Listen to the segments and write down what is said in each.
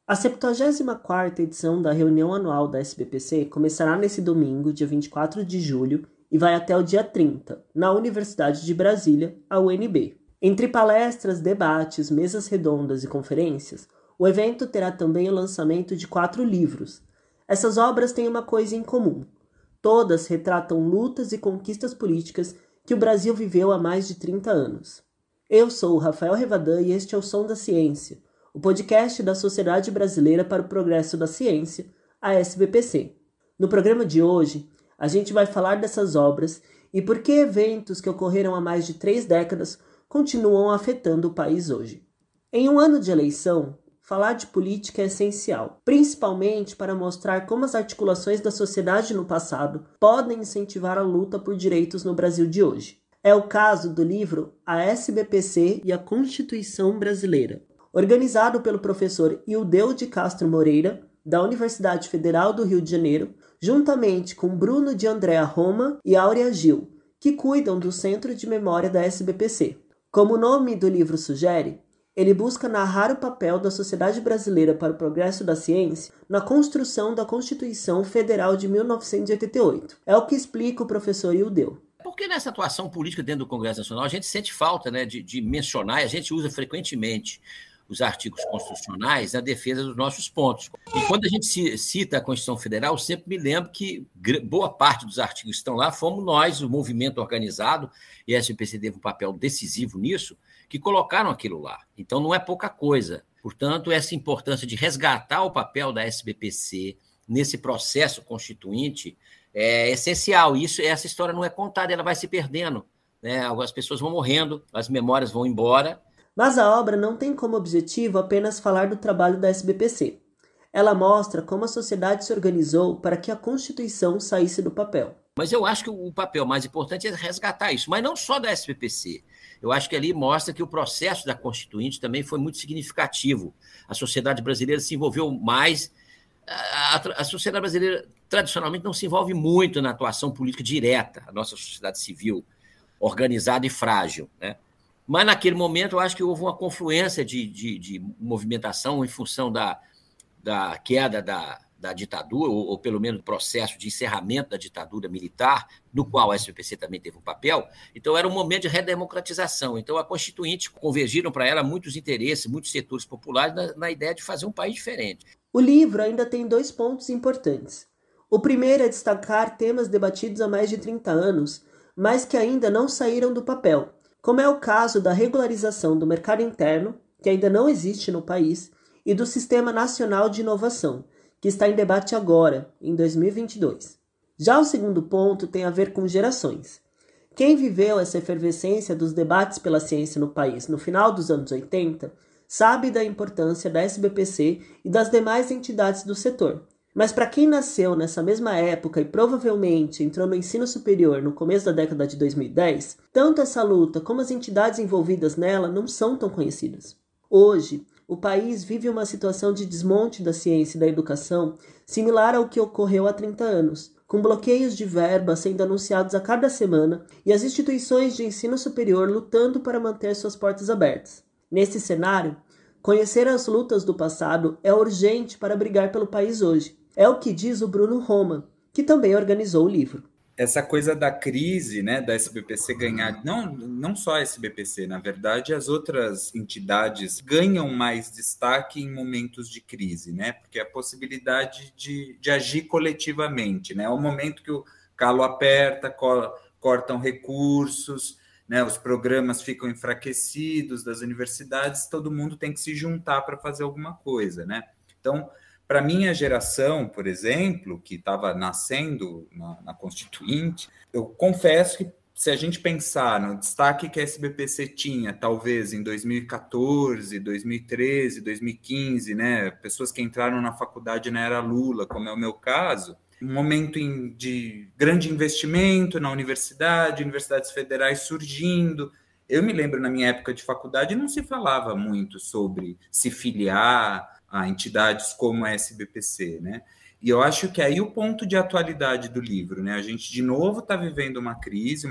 A 74ª edição da reunião anual da SBPC começará nesse domingo, dia 24 de julho, e vai até o dia 30, na Universidade de Brasília, a UNB. Entre palestras, debates, mesas redondas e conferências, o evento terá também o lançamento de 4 livros. Essas obras têm uma coisa em comum. Todas retratam lutas e conquistas políticas que o Brasil viveu há mais de 30 anos. Eu sou o Rafael Revadan e este é o Som da Ciência, o podcast da Sociedade Brasileira para o Progresso da Ciência, a SBPC. No programa de hoje, a gente vai falar dessas obras e por que eventos que ocorreram há mais de 3 décadas continuam afetando o país hoje. Em um ano de eleição, falar de política é essencial, principalmente para mostrar como as articulações da sociedade no passado podem incentivar a luta por direitos no Brasil de hoje. É o caso do livro A SBPC e a Constituição Brasileira, organizado pelo professor Ildeu de Castro Moreira, da Universidade Federal do Rio de Janeiro, juntamente com Bruno de Andrea Roma e Áurea Gil, que cuidam do Centro de Memória da SBPC. Como o nome do livro sugere, ele busca narrar o papel da sociedade brasileira para o progresso da ciência na construção da Constituição Federal de 1988. É o que explica o professor Ildeu. Porque nessa atuação política dentro do Congresso Nacional, a gente sente falta, né, de mencionar, e a gente usa frequentemente os artigos constitucionais na defesa dos nossos pontos. E quando a gente cita a Constituição Federal, eu sempre me lembro que boa parte dos artigos que estão lá fomos nós, o movimento organizado, e a SBPC teve um papel decisivo nisso, que colocaram aquilo lá. Então, não é pouca coisa. Portanto, essa importância de resgatar o papel da SBPC nesse processo constituinte é essencial. Essa história não é contada, ela vai se perdendo, né? As pessoas vão morrendo, as memórias vão embora. Mas a obra não tem como objetivo apenas falar do trabalho da SBPC. Ela mostra como a sociedade se organizou para que a Constituição saísse do papel. Mas eu acho que o papel mais importante é resgatar isso, mas não só da SBPC. Eu acho que ali mostra que o processo da Constituinte também foi muito significativo. A sociedade brasileira se envolveu mais. A sociedade brasileira, tradicionalmente, não se envolve muito na atuação política direta, a nossa sociedade civil, organizada e frágil, né? Mas, naquele momento, eu acho que houve uma confluência de movimentação em função da queda da ditadura, ou pelo menos do processo de encerramento da ditadura militar, no qual a SBPC também teve um papel. Então, era um momento de redemocratização. Então, a Constituinte convergiram para ela muitos interesses, muitos setores populares na ideia de fazer um país diferente. O livro ainda tem 2 pontos importantes. O primeiro é destacar temas debatidos há mais de 30 anos, mas que ainda não saíram do papel, como é o caso da regularização do mercado interno, que ainda não existe no país, e do Sistema Nacional de Inovação, que está em debate agora, em 2022. Já o segundo ponto tem a ver com gerações. Quem viveu essa efervescência dos debates pela ciência no país no final dos anos 80 sabe da importância da SBPC e das demais entidades do setor. Mas para quem nasceu nessa mesma época e provavelmente entrou no ensino superior no começo da década de 2010, tanto essa luta como as entidades envolvidas nela não são tão conhecidas. Hoje, o país vive uma situação de desmonte da ciência e da educação similar ao que ocorreu há 30 anos, com bloqueios de verba sendo anunciados a cada semana e as instituições de ensino superior lutando para manter suas portas abertas. Nesse cenário, conhecer as lutas do passado é urgente para brigar pelo país hoje. É o que diz o Bruno Roma, que também organizou o livro. Essa coisa da crise, né, da SBPC ganhar, não só a SBPC, na verdade, as outras entidades ganham mais destaque em momentos de crise, né, porque a possibilidade de agir coletivamente, né, é o momento que o calo aperta, cortam recursos, né, os programas ficam enfraquecidos das universidades, todo mundo tem que se juntar para fazer alguma coisa, né? Então, para a minha geração, por exemplo, que estava nascendo na Constituinte, eu confesso que se a gente pensar no destaque que a SBPC tinha, talvez em 2014, 2013, 2015, né, pessoas que entraram na faculdade na era Lula, como é o meu caso, um momento de grande investimento na universidade, universidades federais surgindo. Eu me lembro, na minha época de faculdade, não se falava muito sobre se filiar a entidades como a SBPC, né? E eu acho que aí o ponto de atualidade do livro, né? A gente, de novo, está vivendo uma crise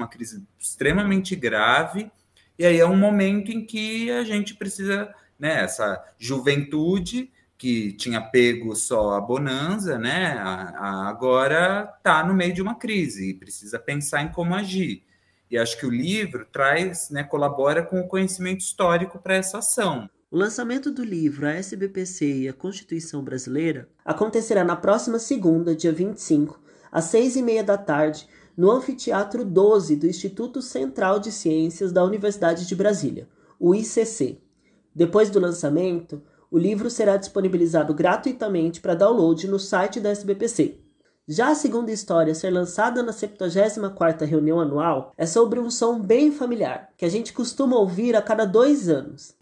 extremamente grave, E aí é um momento em que a gente precisa, né, essa juventude que tinha pego só a bonança, né, agora está no meio de uma crise e precisa pensar em como agir. E acho que o livro traz, né, colabora com o conhecimento histórico para essa ação. O lançamento do livro A SBPC e a Constituição Brasileira acontecerá na próxima segunda, dia 25, às 6h30 da tarde, no Anfiteatro 12 do Instituto Central de Ciências da Universidade de Brasília, o ICC. Depois do lançamento, o livro será disponibilizado gratuitamente para download no site da SBPC. Já a segunda história a ser lançada na 74ª reunião anual é sobre um som bem familiar, que a gente costuma ouvir a cada 2 anos.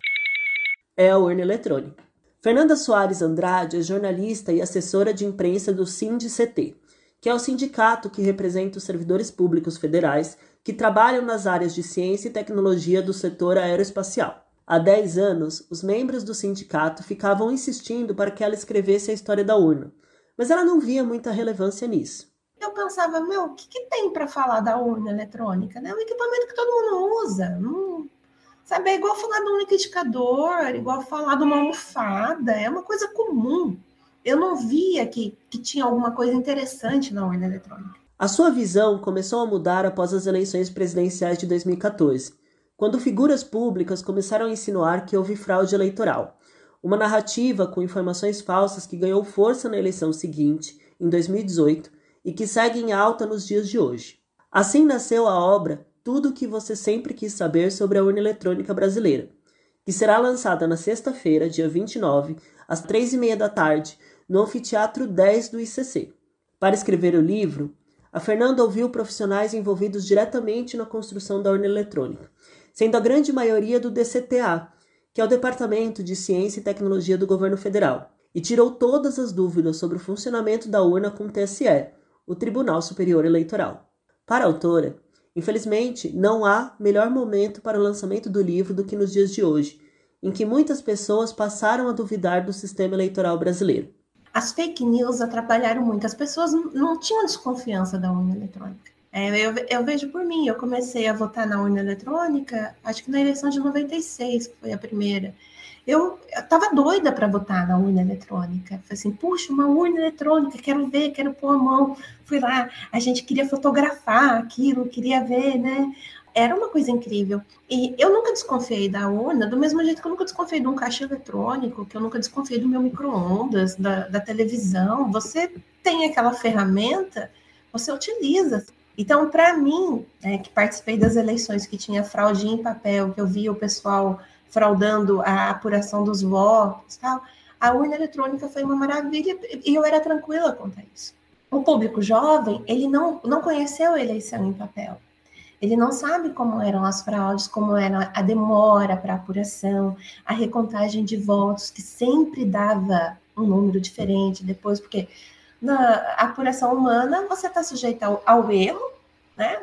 É a urna eletrônica. Fernanda Soares Andrade é jornalista e assessora de imprensa do SINDICT, que é o sindicato que representa os servidores públicos federais que trabalham nas áreas de ciência e tecnologia do setor aeroespacial. Há 10 anos, os membros do sindicato ficavam insistindo para que ela escrevesse a história da urna, mas ela não via muita relevância nisso. Eu pensava, o que tem para falar da urna eletrônica? Né? É um equipamento que todo mundo usa. Sabe, é igual falar de um liquidificador, igual falar de uma almofada, é uma coisa comum. Eu não via que tinha alguma coisa interessante na urna eletrônica. A sua visão começou a mudar após as eleições presidenciais de 2014, quando figuras públicas começaram a insinuar que houve fraude eleitoral, uma narrativa com informações falsas que ganhou força na eleição seguinte, em 2018, e que segue em alta nos dias de hoje. Assim nasceu a obra Tudo o que você sempre quis saber sobre a urna eletrônica brasileira, que será lançada na sexta-feira, dia 29, às 3h30 da tarde, no Anfiteatro 10 do ICC. Para escrever o livro, a Fernanda ouviu profissionais envolvidos diretamente na construção da urna eletrônica, sendo a grande maioria do DCTA, que é o Departamento de Ciência e Tecnologia do Governo Federal, e tirou todas as dúvidas sobre o funcionamento da urna com o TSE, o Tribunal Superior Eleitoral. Para a autora, infelizmente, não há melhor momento para o lançamento do livro do que nos dias de hoje, em que muitas pessoas passaram a duvidar do sistema eleitoral brasileiro. As fake news atrapalharam muito. As pessoas não tinham desconfiança da urna eletrônica. Eu vejo por mim, eu comecei a votar na urna eletrônica, acho que na eleição de 96, que foi a primeira. Eu estava doida para votar na urna eletrônica. Falei assim, puxa, uma urna eletrônica, quero ver, quero pôr a mão. Fui lá, a gente queria fotografar aquilo, queria ver, né? Era uma coisa incrível. E eu nunca desconfiei da urna, do mesmo jeito que eu nunca desconfiei de um caixa eletrônico, que eu nunca desconfiei do meu micro-ondas, da televisão. Você tem aquela ferramenta, você utiliza. Então, para mim, que participei das eleições que tinha fraude em papel, que eu via o pessoal fraudando a apuração dos votos, tal, a urna eletrônica foi uma maravilha e eu era tranquila quanto a isso. O público jovem, ele não conheceu a eleição em papel. Ele não sabe como eram as fraudes, como era a demora para a apuração, a recontagem de votos, que sempre dava um número diferente depois, porque na apuração humana você está sujeito ao erro, né?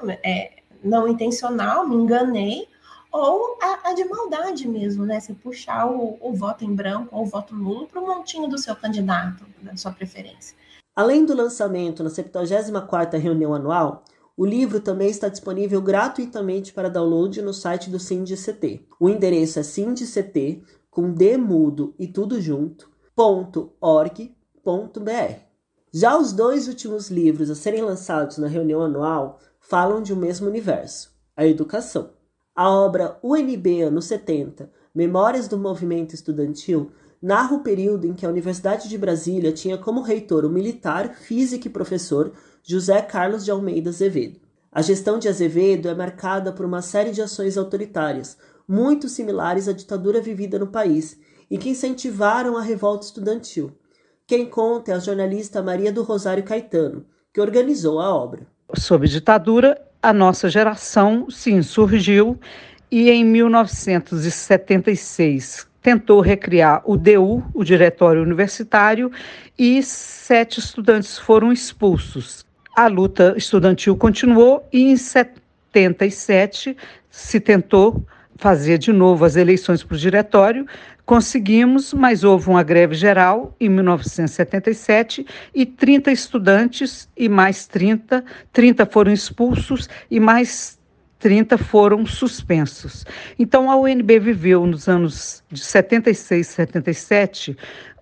Não intencional, me enganei, ou a de maldade mesmo, né? Você puxar o voto em branco ou o voto nulo para o montinho do seu candidato, da sua preferência. Além do lançamento na 74ª reunião anual, o livro também está disponível gratuitamente para download no site do SINDICT. O endereço é sindict, com D mudo e tudo junto, .org.br. Já os 2 últimos livros a serem lançados na reunião anual falam de um mesmo universo, a educação. A obra UNB anos 70, Memórias do Movimento Estudantil, narra o período em que a Universidade de Brasília tinha como reitor o militar, físico e professor José Carlos de Almeida Azevedo. A gestão de Azevedo é marcada por uma série de ações autoritárias, muito similares à ditadura vivida no país, e que incentivaram a revolta estudantil. Quem conta é a jornalista Maria do Rosário Caetano, que organizou a obra. Sob ditadura, a nossa geração se insurgiu e em 1976 tentou recriar o DU, o Diretório Universitário, e 7 estudantes foram expulsos. A luta estudantil continuou e em 77 se tentou fazer de novo as eleições para o diretório. Conseguimos, mas houve uma greve geral em 1977 e 30 estudantes e mais 30 foram expulsos e mais 30 foram suspensos. Então, a UNB viveu nos anos de 76 e 77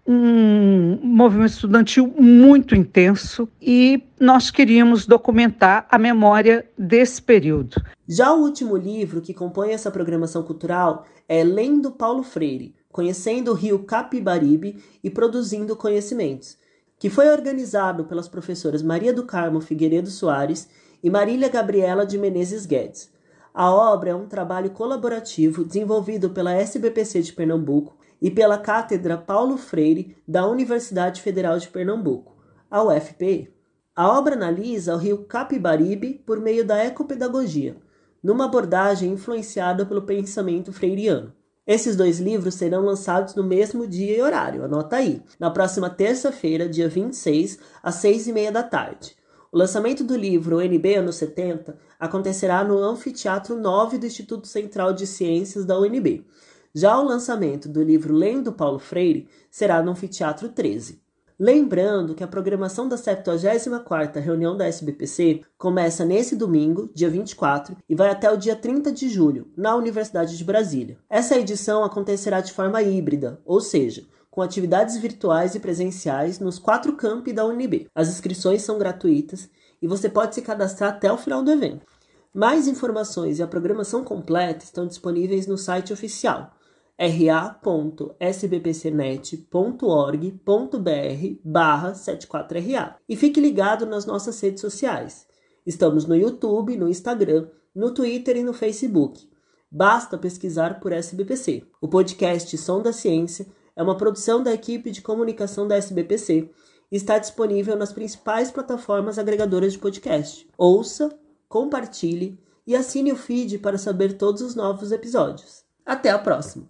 um movimento estudantil muito intenso e nós queríamos documentar a memória desse período. Já o último livro que compõe essa programação cultural é Lendo Paulo Freire, Conhecendo o Rio Capibaribe e Produzindo Conhecimentos, que foi organizado pelas professoras Maria do Carmo Figueiredo Soares e Marília Gabriela de Menezes Guedes. A obra é um trabalho colaborativo desenvolvido pela SBPC de Pernambuco e pela Cátedra Paulo Freire da Universidade Federal de Pernambuco, a UFPE. A obra analisa o rio Capibaribe por meio da ecopedagogia, numa abordagem influenciada pelo pensamento freiriano. Esses 2 livros serão lançados no mesmo dia e horário, anota aí, na próxima terça-feira, dia 26, às 6h30 da tarde. O lançamento do livro UNB Anos 70 acontecerá no Anfiteatro 9 do Instituto Central de Ciências da UNB. Já o lançamento do livro Lendo Paulo Freire será no Anfiteatro 13. Lembrando que a programação da 74ª reunião da SBPC começa nesse domingo, dia 24, e vai até o dia 30 de julho, na Universidade de Brasília. Essa edição acontecerá de forma híbrida, ou seja, com atividades virtuais e presenciais nos 4 campi da UNB. As inscrições são gratuitas e você pode se cadastrar até o final do evento. Mais informações e a programação completa estão disponíveis no site oficial ra.sbpcnet.org.br/74ra. E fique ligado nas nossas redes sociais. Estamos no YouTube, no Instagram, no Twitter e no Facebook. Basta pesquisar por SBPC. O podcast Som da Ciência é uma produção da equipe de comunicação da SBPC e está disponível nas principais plataformas agregadoras de podcast. Ouça, compartilhe e assine o feed para saber todos os novos episódios. Até a próxima!